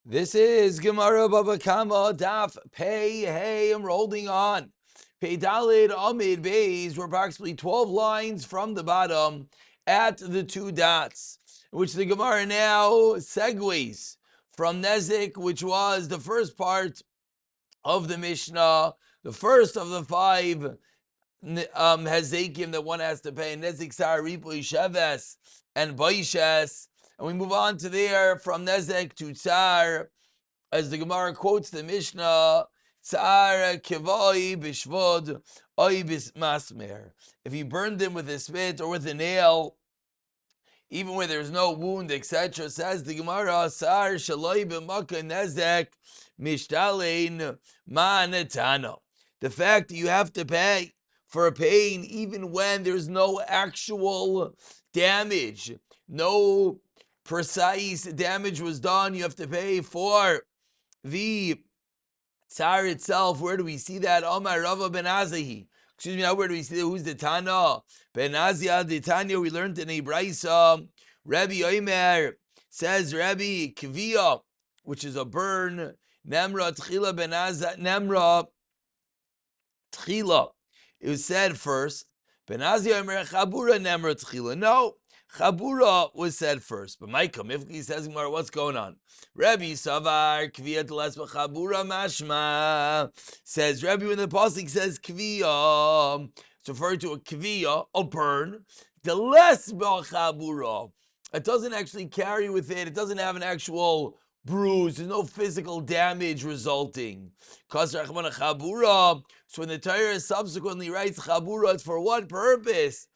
This is Gemara Baba Kama Daf Pei Hey. I'm holding on. Pei Dalid Amid Beis. We're approximately 12 lines from the bottom at the two dots, which the Gemara now segues from Nezik, which was the first part of the Mishnah, the first of the five Hezekim that one has to pay. Nezik Sar Ripui Sheves and Baishes. And we move on to there from Nezek to Tsar, as the Gemara quotes the Mishnah, Tsar Kivoi Bishvod Oi Masmer. If you burned him with a spit or with a nail, even where there's no wound, etc., says the Gemara, Tsar Shaloi B'Maka Nezek Mishtalein Ma'anetano. The fact that you have to pay for a pain even when there's no actual damage, no precise damage was done, you have to pay for the tsar itself. Where do we see that? Omar Rava ben Azahi. Excuse me, now where do we see that? Who's the Tana? Ben Azia, the Tanya, we learned in a Braisa. Rabbi Omer says, Rabbi Kviya, which is a burn. Nemra Tchila ben Azah, Nemra Tchila. It was said first. Ben Azia Omer Chabura Nemra Tchila. No. Chabura was said first, but Micah Mifki says, what's going on? Rabbi Savar Kviya Teles Chabura Mashma says Rabbi when the pasuk says Kviya, it's referring to a Kviya, a burn. The less Chabura, it doesn't actually carry with it. It doesn't have an actual bruise. There's no physical damage resulting. Chabura. So when the Torah subsequently writes Chabura, it's for what purpose?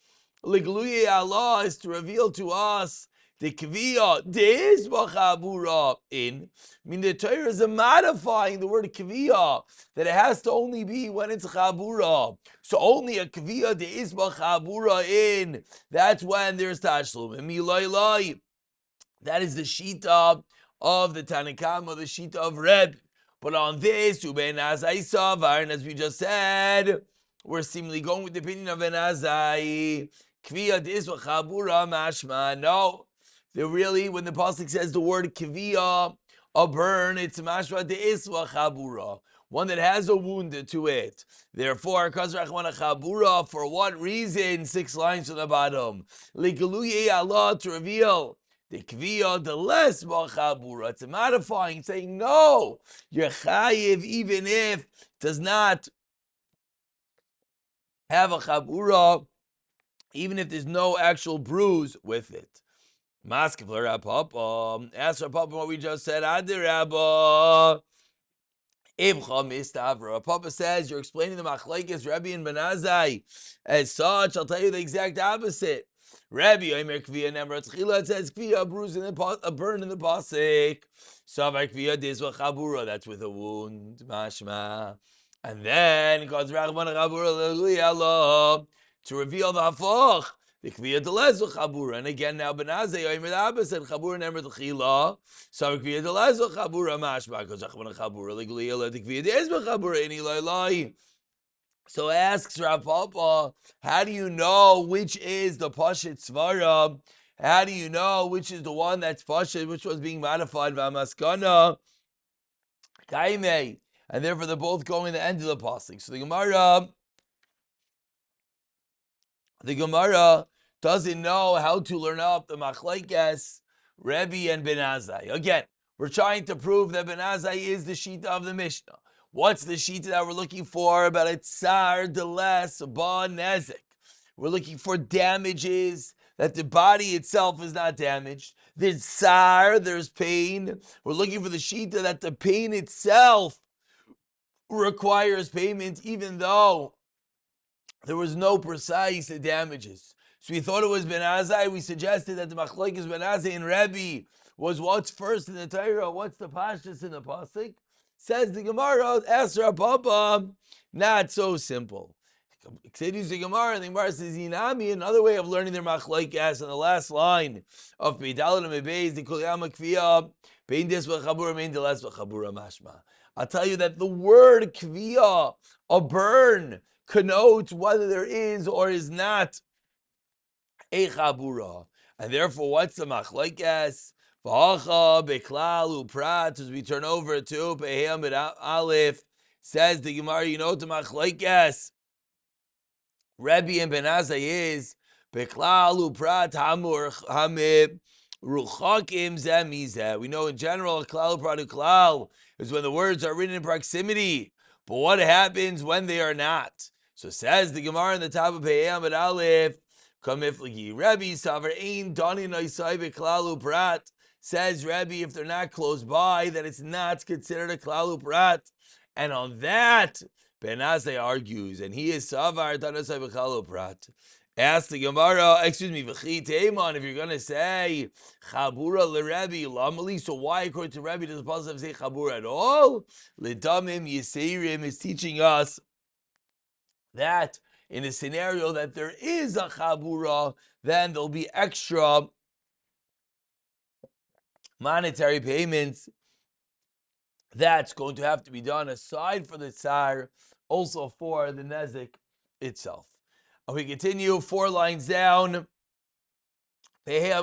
Ligluye Allah is to reveal to us the kviya deis b'chabura in. I mean, the Torah is modifying the word kviya, that it has to only be when it's chabura. So only a kviya deis b'chabura in. That's when there's tashlum. And milaylay, that is the shita of the Tanakama, the shita of Reb. But on this, uben azai savar, and as we just said, we're seemingly going with the opinion of Ben Azai. Kviya d'isva chabura mashma. No, they're really, when the pasuk says the word kviya, a burn, it's mashma d'isva chabura, one that has a wound to it. Therefore, kazrachmana chabura, for what reason? 6 lines from the bottom. Ligaluye Allah, to reveal the kviya, the less chabura. It's modifying, saying no, you're chayiv even if it does not have a chabura, even if there's no actual bruise with it. Ask Rav Papa what we just said. Adir Rabba. Rav Papa says you're explaining the machlekes Rabbi and Ben Azai. As such, I'll tell you the exact opposite. Rabbi Omer Kviya Nemra Tchila, it says Kviya, a bruise in a burn in the pasuk. Savar Kviya Dizva Chabura, that's with a wound. Mashma. And then God's Rachman Chabura Allah to reveal the hafach, the Kviya Delezu Chabura. And again now Ben Azai Omer Abba said Chabura Nemra Tchila. Savar Kviya Delezu Chabura Mashma. God's Rachman Chabura Legli Allah the Kviya Dizva Chabura Ini Lai. So asks Rav Papa, how do you know which is the Pashit Svara? How do you know which is the one that's Pashit, which was being modified by Maskana? Kaime. And therefore they're both going to the end of the pasuk. So the Gemara doesn't know how to learn up the Machlekes, Rebbe and Ben Azai. Again, we're trying to prove that Ben Azai is the Shita of the Mishnah. What's the shita that we're looking for? About a tsar deles ba nezik. We're looking for damages, that the body itself is not damaged. There's tsar, there's pain. We're looking for the shita that the pain itself requires payment, even though there was no precise damages. So we thought it was Ben Azai. We suggested that the machlokes Ben Azai and Rebbe was what's first in the Torah, what's the pashtus in the pasuk. Says the Gemara, ask Rav Papa, not so simple. Continues the Gemara, and the Gemara says, Inami, another way of learning their machlokes in the last line of Peidalet and Mebeis, the Kulyama Kviya, Pein Des V'Chabura, Mein Deles V'Chabura Mashma. I'll tell you that the word Kviya, a burn, connotes whether there is or is not a Chabura. And therefore, what's the machlokes? V'acha beklal uprat, as we turn over to Peham and Aleph, says the Gemara, you know, to machlokes Rebbe and Ben Azai is beklal uprat hamur hamib ruchakim zemizeh. We know in general klal uprat uklal is when the words are written in proximity, but what happens when they are not? So says the Gemara in the top of Peham and Aleph, kamiflagi Rebbe saver ein dani naisai beklal uprat. Says Rebbe, if they're not close by, then it's not considered a klal uprat. And on that, Ben Azai argues, and he is Savar Tanasai B'chalo Prat. Ask the Gemara, V'chi Teiman, if you're going to say Chabura l'Rebbe, Lamali, so why, according to Rebbe, does the Pasuk say Chabura at all? L'damim Yiseirim is teaching us that in a scenario that there is a Chabura, then there'll be extra monetary payments that's going to have to be done aside for the tsar, also for the nezik itself. And we continue 4 lines down. How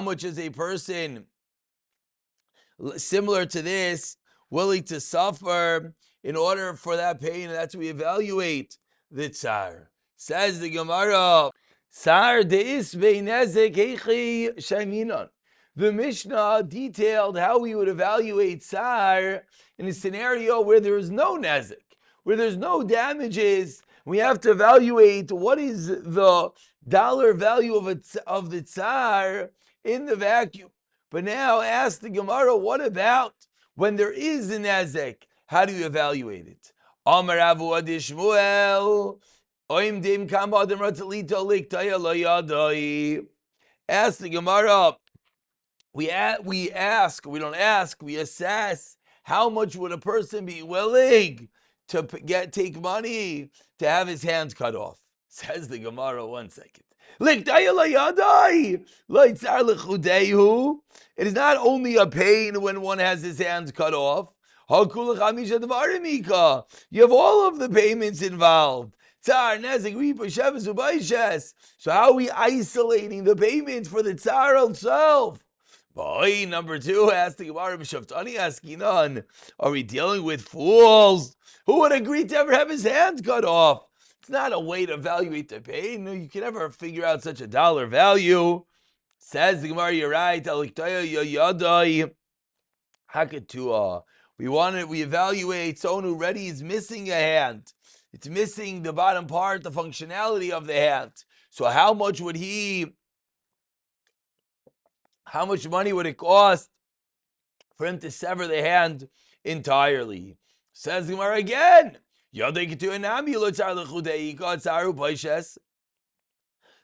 much is a person similar to this willing to suffer in order for that pain? And that's what we evaluate the tsar. Says the Gemara, Sar deis veinezek heichi shaiminon. The Mishnah detailed how we would evaluate Sar in a scenario where there is no nezik, where there's no damages. We have to evaluate what is the dollar value of the Tsar in the vacuum. But now ask the Gemara, what about when there is a nezik? How do you evaluate it? Amar Avu Adi Shmuel. Ask the Gemara. We assess how much would a person be willing to take money to have his hands cut off. Says the Gemara, 1 second. It is not only a pain when one has his hands cut off. You have all of the payments involved. Tsar, nezik, ripa, sheves, ubaishes. So how are we isolating the payments for the tsar itself? Boy, number 2, ask the Gemara b'shaftani askinan. Are we dealing with fools? Who would agree to ever have his hands cut off? It's not a way to evaluate the pain. You can never figure out such a dollar value. Says the Gemara, you're right. We evaluate someone who already is missing a hand. It's missing the bottom part, the functionality of the hand. So how much money would it cost for him to sever the hand entirely? Says the Gemara again.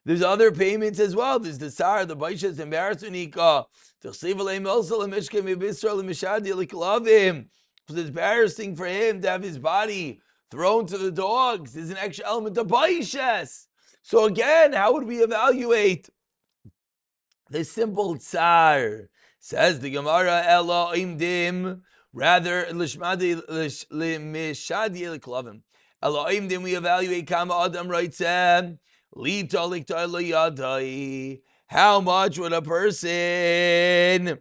There's other payments as well. There's the Sar, the Baishas, embarrassment. It's embarrassing for him to have his body thrown to the dogs. There's an extra element of Baishas. So again, how would we evaluate the simple Tsar? Says the Gemara, Ela imdim, rather, Lishmadi Limishadi Liklavim. Ela imdim, we evaluate Kama Adam Raitzem. How much would a person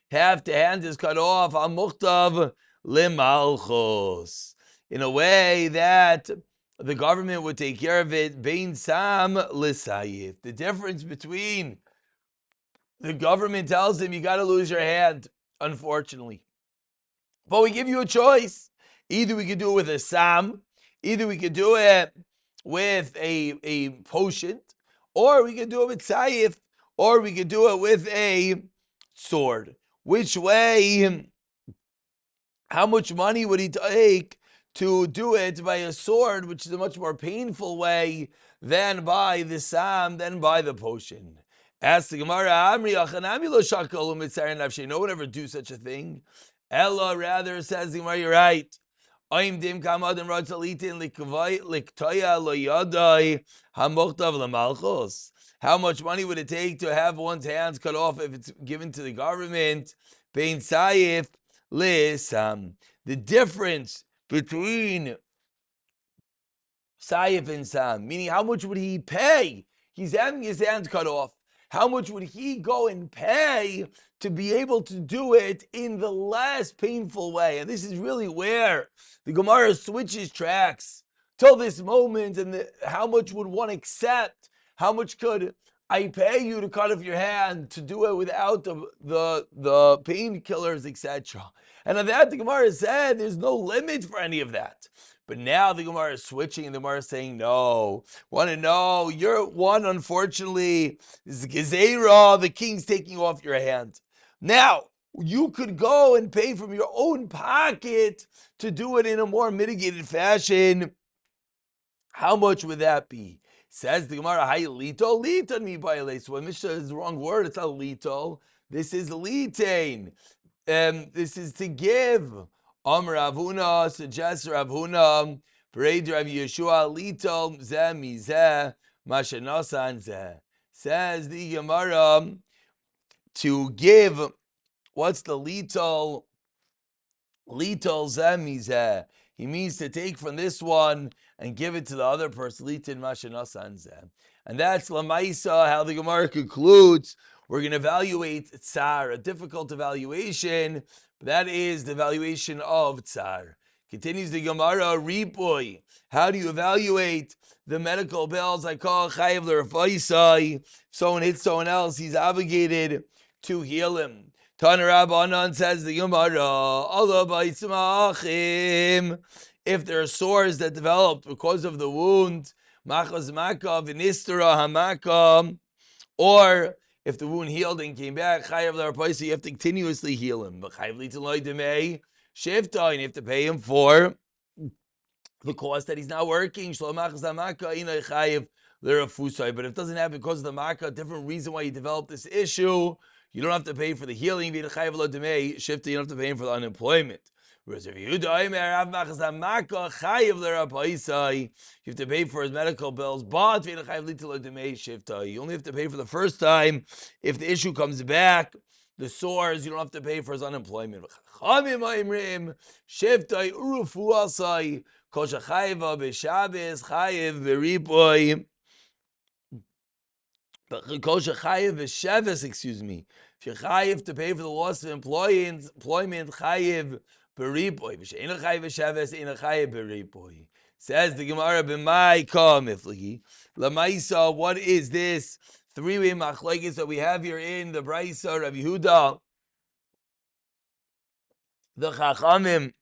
have to hand his cut off on muhtav limalchus in a way that the government would take care of it? Bein sam lisayif. The difference between the government tells him you got to lose your hand, unfortunately, but we give you a choice. Either we could do it with a sam, either we could do it with a potion, or we could do it with sayif, or we could do it with a sword. Which way, how much money would he take to do it by a sword, which is a much more painful way than by the sam, than by the potion? Ask the Gemara, no one ever do such a thing. Ella rather, says the Gemara, you're right. How much money would it take to have one's hands cut off if it's given to the government? The difference between Sayif and Sam, meaning how much would he pay? He's having his hand cut off. How much would he go and pay to be able to do it in the less painful way? And this is really where the Gemara switches tracks till this moment. And how much would one accept? How much could I pay you to cut off your hand to do it without the painkillers, etc.? And on that, the Gemara said there's no limit for any of that. But now the Gemara is switching, and the Gemara is saying, no. Want to know? You're one, unfortunately, is Gezerah, the king's taking off your hand. Now, you could go and pay from your own pocket to do it in a more mitigated fashion. How much would that be? Says the Gemara, "Hay litol litan mi ba'ilei." So when Mishnah is the wrong word, it's not litol. This is litain. This is to give. Amr Avuna suggests Ravuna, Bereid Rav Yeshua litol zeh mizeh mashenosan zeh. Says the Gemara to give. What's the litol? Litol zeh mizeh. He means to take from this one and give it to the other person. Litin mashenosan zeh. And that's Lamaisa, how the Gemara concludes. We're going to evaluate tsar, a difficult evaluation. That is the evaluation of tsar. Continues the Gemara, Ripoy. How do you evaluate the medical bills? I call chayiv l'rafaisai. Someone hits someone else, he's obligated to heal him. Tana Rabbanan, says the Gemara, Allah b'yitzmachim. If there are sores that developed because of the wound, machaz maka v'nistera hamaka, or if the wound healed and came back, chayav l'rapaisa, you have to continuously heal him. But chayav l'taloi demei shifta, and you have to pay him for the cost that he's not working. But if it doesn't happen because of the makkah, a different reason why you developed this issue, you don't have to pay for the healing. You don't have to pay him for the unemployment. Whereas if you have to pay for his medical bills, but you only have to pay for the first time. If the issue comes back, the sores, you don't have to pay for his unemployment. Excuse me. If you're chayiv to pay for the loss of employment, chayiv beripoy. V'she'ena chayiv v'sheves, ena chayiv beripoy. Says the Gemara, b'mai ka miflagi. Lamaisa, what is this three-way machlekes that we have here in the Brisa, Rav Yehuda, the Chachamim,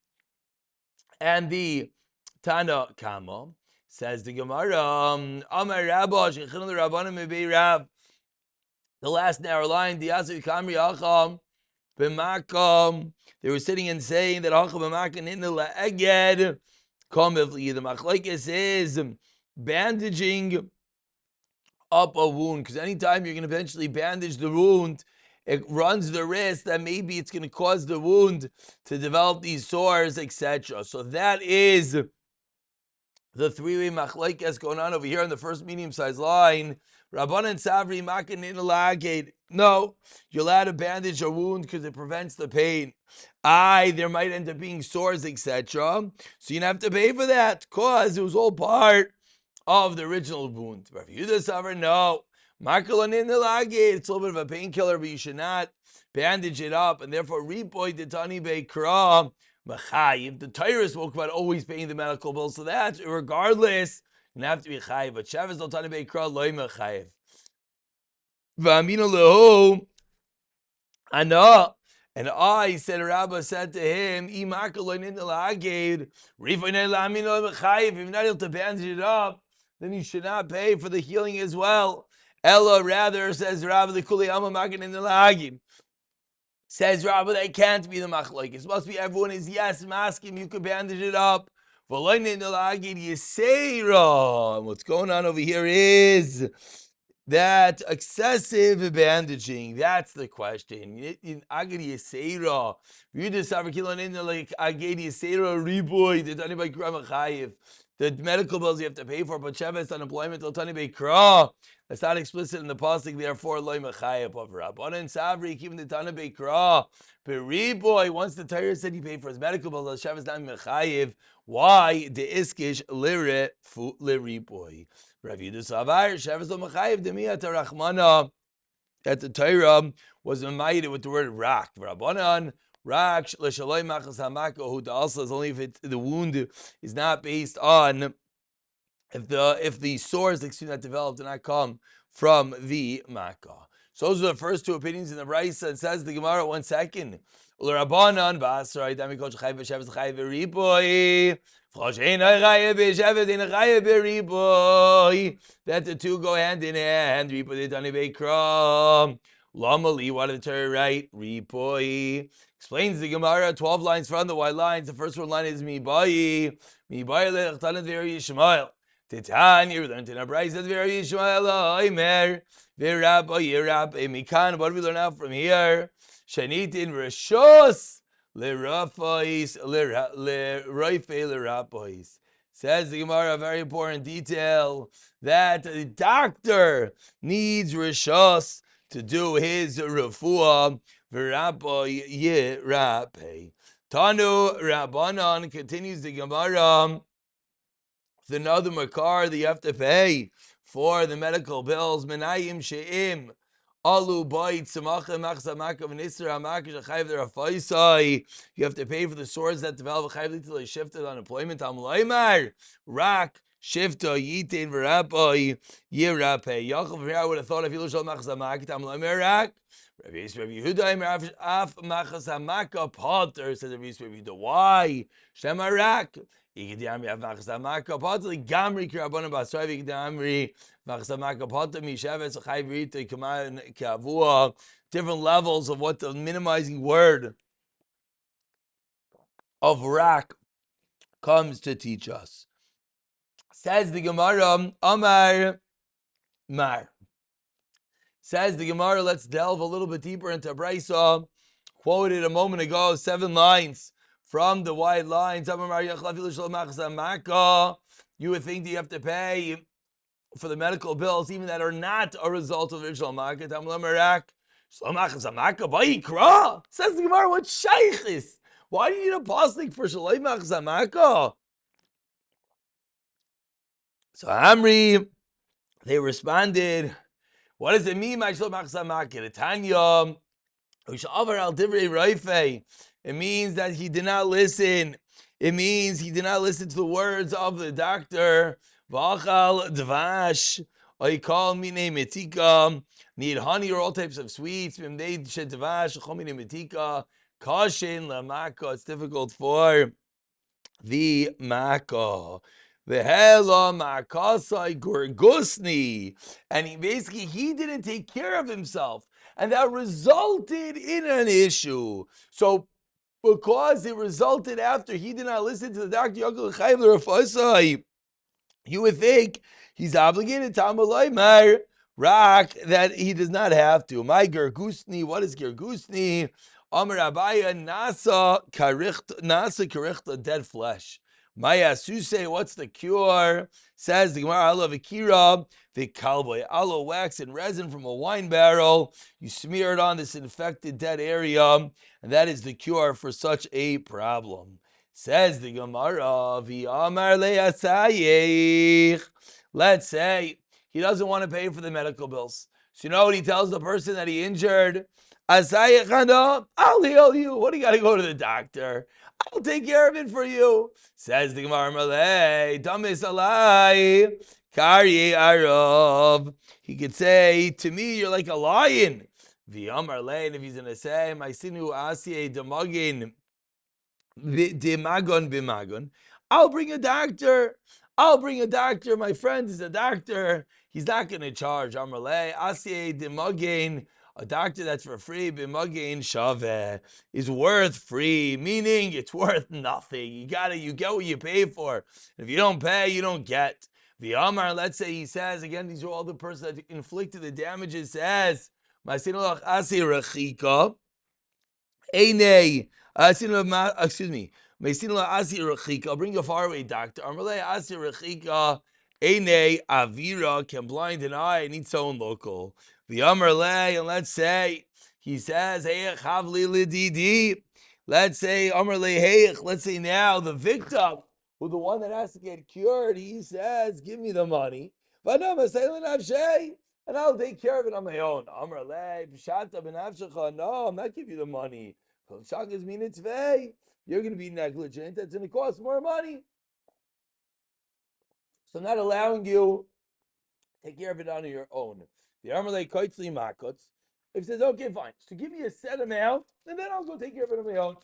and the Tana Kama? Says the Gemara, Amar Rabba, shechin l'Rabbanim mebei Rav. The last narrow line, the Yasir Kamri Acham b'makam. They were sitting and saying that Acham b'makam in the la'eged. The machlekes is bandaging up a wound, because anytime you're going to eventually bandage the wound, it runs the risk that maybe it's going to cause the wound to develop these sores, etc. So that is the three-way machlekes going on over here on the first medium-sized line. Rabbanan Savri Makan in the no, you're allowed to bandage a wound because it prevents the pain. There might end up being sores, etc. So you don't have to pay for that because it was all part of the original wound. Rav Yehuda Savri, no. Makalan in the lagate, it's a little bit of a painkiller, but you should not bandage it up, and therefore ripoy detani beikra machayiv. The Torah spoke about always paying the medical bill, so that regardless, you have to be chayiv. But Shabbos detani beikra loy machayiv. V'amina lehu ana. And I said, Rabba said to him, if you're not able to bandage it up, then you should not pay for the healing as well. Ella, rather, says Rabba, the Kuli Amma Makin in the Lagin. Says Rabba, that can't be the machlokes. It must be everyone is yes, masking, you could bandage it up. And what's going on over here is that excessive bandaging. That's the question. In Agadi Yisera, you just have a kilo in like Agadi Yisera riboy. Did anybody grab a chayiv? the medical bills you have to pay for, but Sheves unemployment till Tani Beikra. That's not explicit in the pasuk. Therefore, loy mechayev of Rabbanan Savri keeping the Tani Beikra. But boy, once the Torah said you pay for his medical bills, Sheves not mechayev. Why the iskish lire fu liri boy? Rav Yudah Savar Sheves lo mechayev demiyat Rachmana. That the Torah was made with the word rak. Rabbanan rak l'shaloi machas hamako who also is only if the wound is not based on if the sores that developed did not come from the makkah. So those are the first two opinions in the Brisa. It says the Gemara 1 second. L'Rabbanan b'asrei dami kol shechayv b'shevet chayv b'riboi. That the two go hand in hand. Ripoi dani beikram. Lamali, what did the Torah write? Ripoi. Explains the Gemara 12 lines from the white lines. The first one line is mi bayi. Mi bayi le'chtanet v'eri Yishmael. Titania, we learned in our Brisa that very Yishmael Omer v'Rabbi Yerabbi Mikan. What do we learn out from here? Shanitin Rishos l'Rafais l'Roifei l'Rapais. Says the Gemara a very important detail that the doctor needs Rishos to do his refuah v'Rabbi Yerabbi. Tanu Rabbanan continues the Gemara. Another makar that you have to pay for the medical bills. Menayim she'im alu bait samacha machzamaka v'nisra amakish achayv derafaisai. You have to pay for the sores that develop achayv until they shifted unemployment. Amulaymar rak shifta yitin v'rapai yirapay. Yaakov here I would have thought if you shal machzamaka amulaymar rak. Rabbi Yehuda af machzamaka potter says Rabbi Yehuda. Why shema rak? Different levels of what the minimizing word of rak comes to teach us. Says the Gemara, Amar Mar. Says the Gemara, let's delve a little bit deeper into Brisa. Quoted a moment ago, 7 lines. From the white lines, you would think that you have to pay for the medical bills, even that are not a result of original market. Says the Gemara, what shaykh is? Why do you need a pasuk for shaloi machzamaka? So Amri, they responded, what does it mean, my shaloi machzamaka? Tanya. It means that he did not listen. It means he did not listen to the words of the doctor. V'achal dvash, oikal mine metika. Need honey or all types of sweets. Mimdei shedvash, chol mine metika. Kashin lamaka. It's difficult for the maka. V'hela makasai gurgusni. And he didn't take care of himself. And that resulted in an issue. So, because it resulted after he did not listen to the doctor, you would think he's obligated to Amalaymar Rak that he does not have to. My Gergusni, what is Gergusni? Amar Abaya Nasa Karichta, dead flesh. Maya Suse, what's the cure? Says the Gemara Aloe Akira, the cowboy aloe wax and resin from a wine barrel. You smear it on this infected dead area, and that is the cure for such a problem. Says the Gemara, V'amar le'asayich. Let's say he doesn't want to pay for the medical bills. So you know what he tells the person that he injured? Asayich, I'll heal you. What do you got to go to the doctor? I'll take care of it for you. Says the Gemara Malay, Damis Alai, Karye Arab. He could say, to me, you're like a lion. V'amar lei, and if he's going to say, my sinu asye demagin, demagon bimagon, I'll bring a doctor. My friend is a doctor. He's not going to charge. Amar lei, asye demagin. A doctor that's for free, b'magin shaveh, is worth free, meaning it's worth nothing. You get what you pay for. If you don't pay, you don't get. The Amar, let's say he says, again, these are all the person that inflicted the damages, says, excuse me, I'll bring a faraway doctor. Amalei asi rechika. Eine avira can blind an eye. I need someone local. The Amalei, and let's say he says, hey, chavli lididi. Let's say Amalei, hey, let's say now the victim, who the one that has to get cured, he says, give me the money. But no, and I'll take care of it on my own. No, I'm not giving you the money. You're going to be negligent. That's going to cost more money. So I'm not allowing you to take care of it on your own. The Amalei Koitzli Makots. If he says, okay, fine. So give me a set amount, and then I'll go take care of it on my own.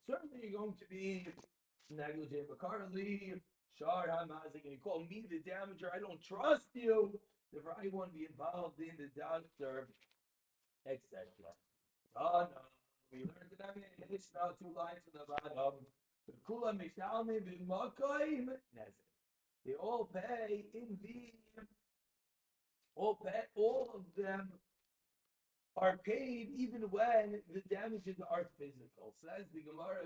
Certainly you're going to be negligent, but currently, Shar Hamazik, and you call me the damager. I don't trust you. Therefore, I want to be involved in the doctor, etc. Oh no, we learned that it's not 2 lines from the bottom. They all pay in the all of them are paid even when the damages are physical. Says the Gemara,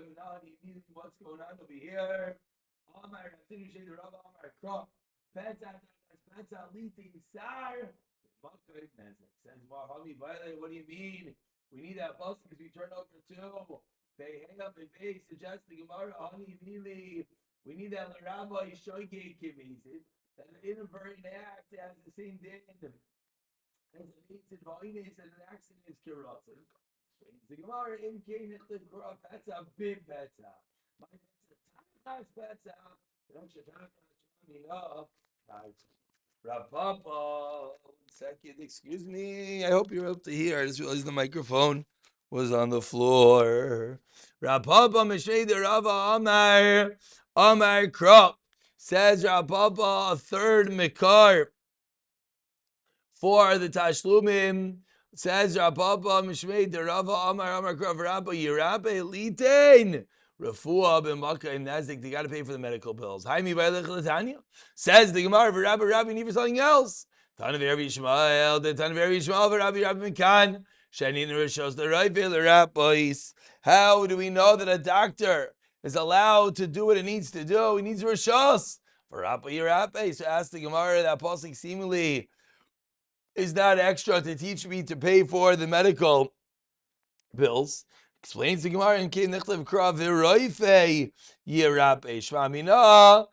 what's going on over here? Amar Krop. Says Mahami, what do you mean? We need that bus because we turn over 2. They hang up and they suggest the Gemara, we need that Rabbi Shoigei Kimis. That an inadvertent act has the same din as it means in Va'inis and an accident is Kirasim. The Gemara in Kain that's a big petza. My petza, Rapapa, 1 second, excuse me. I hope you're able to hear. I just realized the microphone was on the floor. Rapapa Meshei de Rava Amar Krop. Says Rapapa, a third Mikar for the Tashlumim. Says Rapapa Meshei de Rava Amar Krop Rappa Yirape Litain. Refuah b'makayim nazik. They got to pay for the medical bills. Haimi b'alech l'tanya. Says the Gemara for Rabbi need for something else. Tana v'Rabbi Yishmael. The Tana v'Rabbi Yishmael for Rabbi Mekan. Shani n'rishos the Rayve l'Rabbis. How do we know that a doctor is allowed to do what it needs to do? He needs rishos for Rabbi Yirape. So ask the Gemara that pasuk seemingly is not extra to teach me to pay for the medical bills. Explains the Gemara in Kei Nechlev Kra V'Roife Yirape Shvamina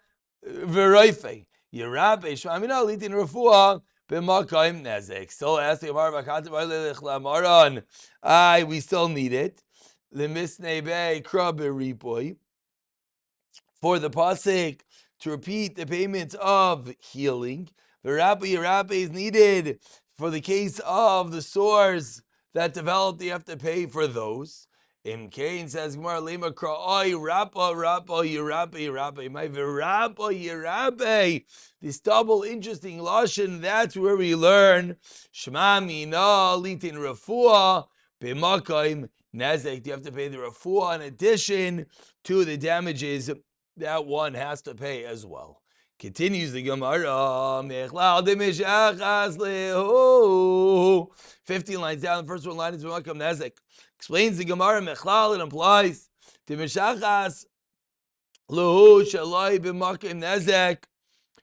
V'Roife Yirape Shvamina Litin Refuah B'Makayim Nezek. Still ask the Gemara V'Katev V'Lech Lamaran. We still need it. L'Misnei Bei Kra B'Ripoy. For the pasuk to repeat the payments of healing, the Yirape is needed for the case of the sores that developed. You have to pay for those. In Cain says Gemara Lema Kra'oi Rapa Yirape my Virapa Yirape. This double interesting lashon. That's where we learn Shema Mina Litin Refuah B'Makayim Nezek. You have to pay the refuah in addition to the damages that one has to pay as well. Continues the Gemara. 15 lines down. The first one line is B'Makam Nezek. Explains the Gemara. Mechlal, it implies Timeshachas Lehu Shalai B'Makam Nezek.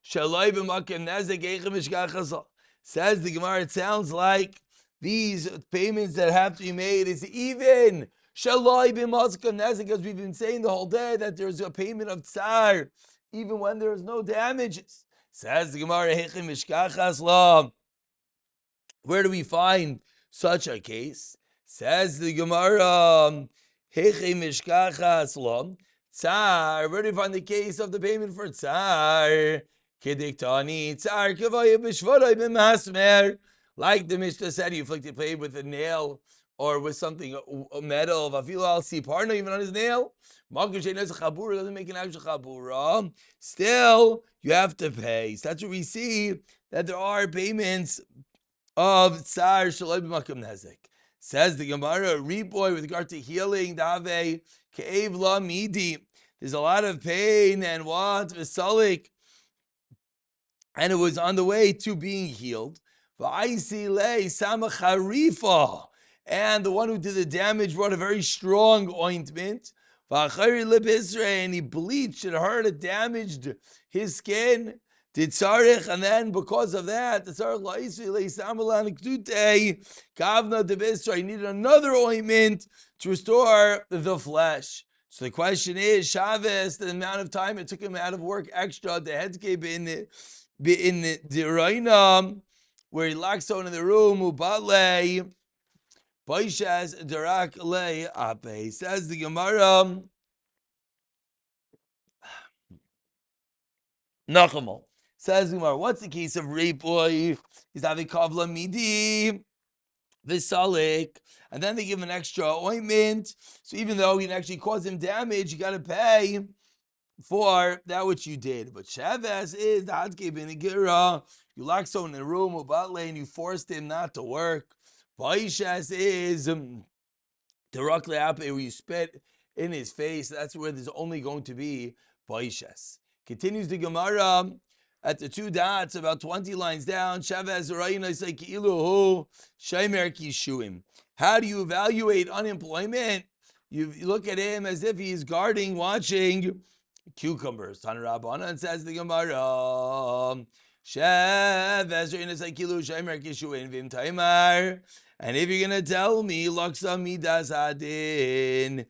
Shalai B'Makam Nezek Eichem Mishkachasa. Says the Gemara, it sounds like these payments that have to be made is even Shalai B'Makam Nezek, because we've been saying the whole day that there's a payment of tsar even when there is no damages. Says the Gemara, Eichem Mishkachas La. Where do we find such a case? Says the Gemara, Heche Mishkachas Lo. Tsar, where do we find the case of the payment for Tsar? Kediktani, Tsar, Kavaya Bishvarai B'Masmer. Like the Mishnah said, he inflicted pain with a nail or with something, a metal, Vafilo al Siparno, even on his nail. Doesn't make an actual Chabura. Still, you have to pay. So that's what we see, that there are payments of Tsar Shalai B'Makam Nezek. Says the Gemara, Riboy with regard to healing, Dave, Ke'ev La Midi. There's a lot of pain and what? Vesalik. And it was on the way to being healed. V'aisi le Samacharifa. and the one who did the damage brought a very strong ointment. And he bleached it, hurt it, damaged his skin. And then because of that, he needed another ointment to restore the flesh. So the question is, Shabbos, the amount of time it took him out of work extra, the headscape in the Raina, where he locked someone in the room, Ubale, Boishas, Darak Le Ape. Says the Gemara, Nachamal. Says the Gemara, what's the case of rape boy? He's having kavla midi, visalik, and then they give him an extra ointment. So even though he actually caused him damage, you got to pay for that which you did. But Shabbos is the hadke b'negira. You lock someone in a room and you forced him not to work. Boishas is Directly where you spit in his face. That's where there's only going to be Boishes. Continues the Gemara at the two dots, about 20 lines down. Shavaz Rayna say Ki'iluhu Shaimer Kishuim. How do you evaluate unemployment? You look at him as if he's guarding, watching cucumbers. Tanarabana says the Gemara. Shavaz Rayna say Ki'iluhu Shaimer Kishuim Vim Taimar. And if you're going to tell me, Laksa Midas Adin,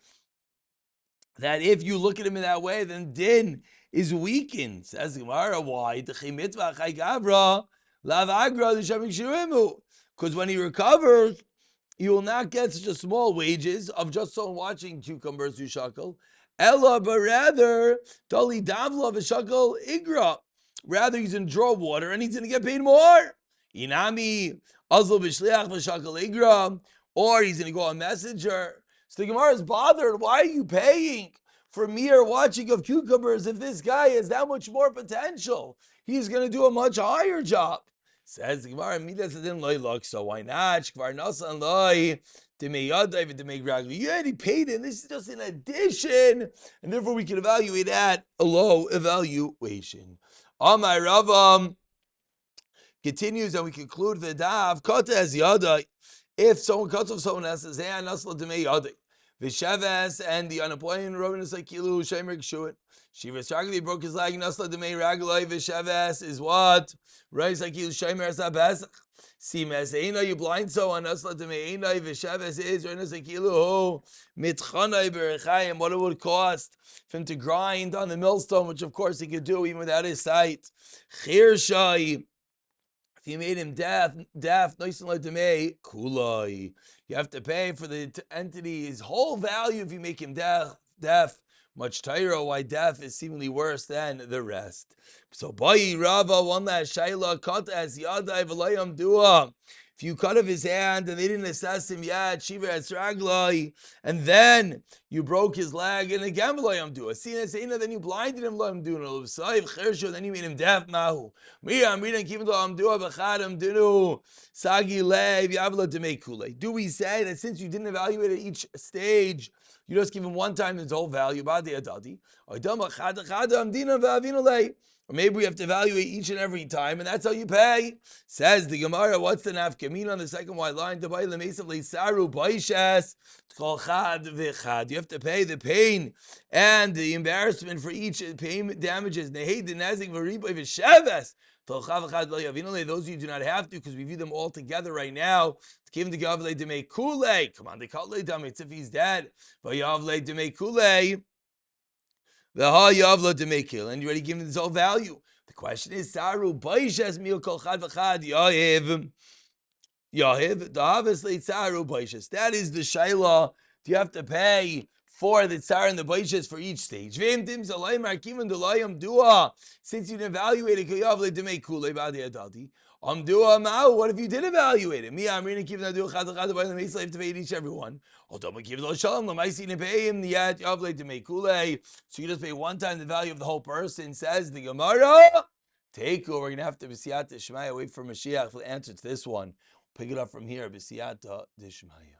that if you look at him in that way, then din is weakened. Says Gemara, why? Because when he recovers, he will not get such a small wages of just someone watching cucumbers who shackle. Ella, but rather, Dali Davla v'shackle igra. Rather, he's going to draw water and he's going to get paid more. Inami azl b'shliach v'shakal igra, or he's going to go a messenger. So the Gemara is bothered. Why are you paying for mere watching of cucumbers if this guy has that much more potential? He's going to do a much higher job. Says the Gemara, midas adin loy look. So why not? Shkvar nasan loy demeyadav demeyragli. You already paid him. This is just an addition, and therefore we can evaluate at a low evaluation. Amar Ravam continues, and we conclude the daf. Kata as yada. If someone cuts off someone else's hand, nasla demei yada. V'shavas, and the unemployment Robin is like kilu shemer kshuin. Shivas ragli broke his leg. Nasla demei ragloi. V'shavas is what? Right, like kilu shemer sabesach. Simes eina, you blind someone. Nasla demei eina. V'shavas is right like kilu mitchanai berechayim. What it would cost for him to grind on the millstone, which of course he could do even without his sight. Chirshai. If you made him deaf, nice and like demei kulai. You have to pay for the entity his whole value if you make him deaf. Much tighter. Why deaf is seemingly worse than the rest. So Bayi Rava, one last shayla, cut as yadai v'layam dua. If you cut off his hand and they didn't assess him yet, Shiva Esraglai, and then you broke his leg, and again v'layam dua. Then you blinded him, v'layam dua. Then you made him deaf. Mahu. Do we say that since you didn't evaluate at each stage, you just give him one time his whole value? Or maybe we have to evaluate each and every time, and that's how you pay. Says the Gemara, what's the nafkamin on the second white line? You have to pay the pain and the embarrassment for each payment damages. Those of you do not have to, because we view them all together right now. Come on, they call it if he's dead. And you already given this whole value. The question is, Saru Baishes Mil Kol Chad V'Chad Yahiv obviously Saru Baishes. That is the Shaila. Do you have to pay for the Tsar and the Baishes for each stage? Since you didn't evaluate it, what if you did evaluate it? I'm reading keep that do have to pay each everyone. So you just pay one time the value of the whole person. Says the Gemara. We're gonna have to B'siyata Dishmaya, wait for Mashiach for the answer to this one. Pick it up from here. B'siyata Dishmaya.